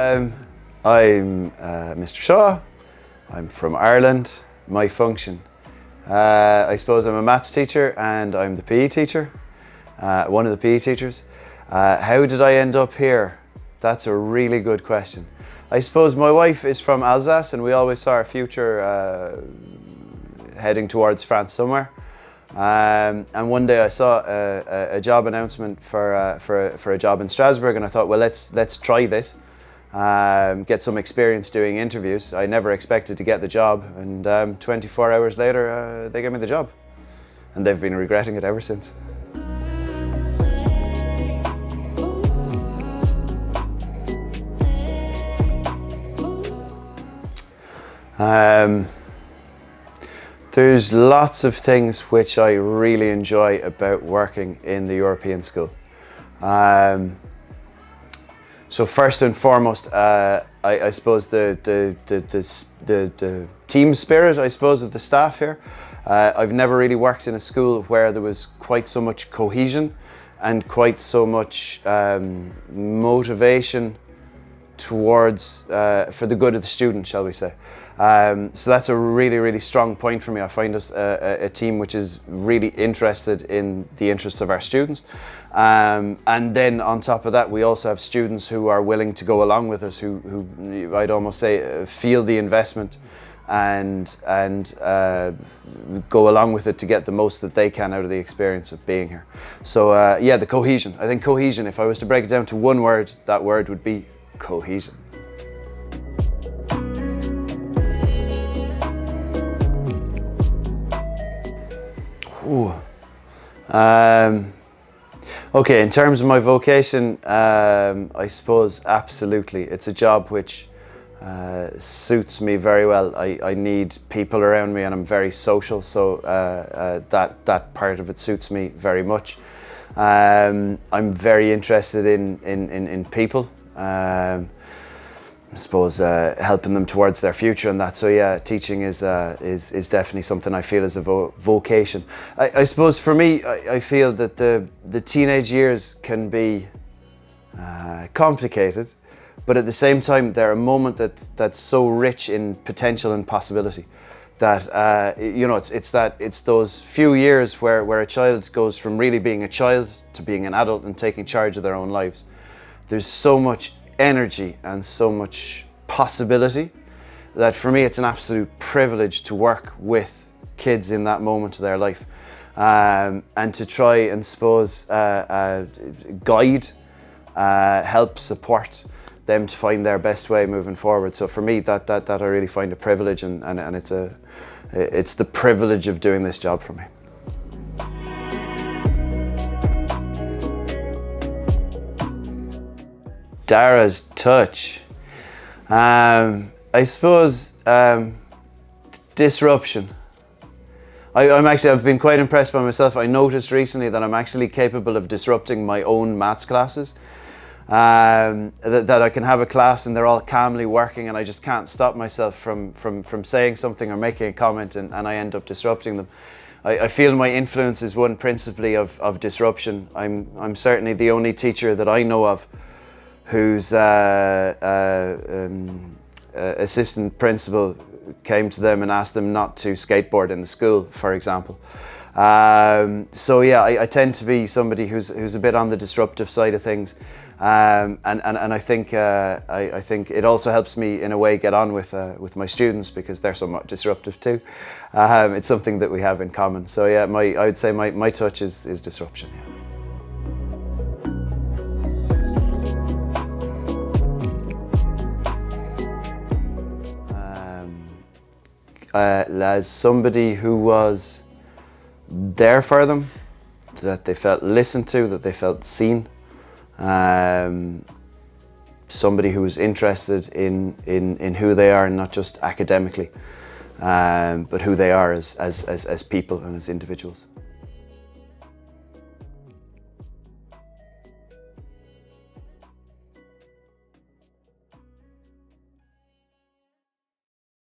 I'm Mr. Shaw. I'm from Ireland. My function. I suppose I'm a maths teacher and I'm the PE teacher, one of the PE teachers. How did I end up here? That's a really good question. I suppose my wife is from Alsace and we always saw our future heading towards France somewhere. And one day I saw a job announcement for a job in Strasbourg, and I thought, well, let's try this, get some experience doing interviews. I never expected to get the job, and 24 hours later they gave me the job, and they've been regretting it ever since. There's lots of things which I really enjoy about working in the European School. So first and foremost, I suppose the team spirit, I suppose, of the staff here. I've never really worked in a school where there was quite so much cohesion and quite so much motivation towards for the good of the student, shall we say. So that's a really, really strong point for me. I find us a team which is really interested in the interests of our students. And then on top of that, we also have students who are willing to go along with us, who I'd almost say feel the investment and go along with it to get the most that they can out of the experience of being here. So yeah, the cohesion. I think cohesion, if I was to break it down to one word, that word would be cohesion. Okay, in terms of my vocation, I suppose absolutely. It's a job which suits me very well. I need people around me and I'm very social, so that part of it suits me very much. I'm very interested in people. I suppose helping them towards their future and that. So yeah, teaching is definitely something I feel is a vocation. I suppose for me, I feel that the teenage years can be complicated, but at the same time they're a moment that's so rich in potential and possibility that you know, it's those few years where a child goes from really being a child to being an adult and taking charge of their own lives. There's so much energy and so much possibility that for me it's an absolute privilege to work with kids in that moment of their life, and to try and suppose guide, help, support them to find their best way moving forward. So for me that I really find a privilege, and it's the privilege of doing this job for me. Daire's touch. I suppose disruption. I've been quite impressed by myself. I noticed recently that I'm actually capable of disrupting my own maths classes. That I can have a class and they're all calmly working and I just can't stop myself from saying something or making a comment, and I end up disrupting them. I feel my influence is one principally of disruption. I'm certainly the only teacher that I know of whose assistant principal came to them and asked them not to skateboard in the school, for example. So yeah, I tend to be somebody who's a bit on the disruptive side of things, and I think it also helps me in a way get on with my students because they're somewhat disruptive too. It's something that we have in common. So yeah, I would say my touch is disruption. Yeah. As somebody who was there for them, that they felt listened to, that they felt seen, somebody who was interested in who they are, and not just academically, but who they are as people and as individuals.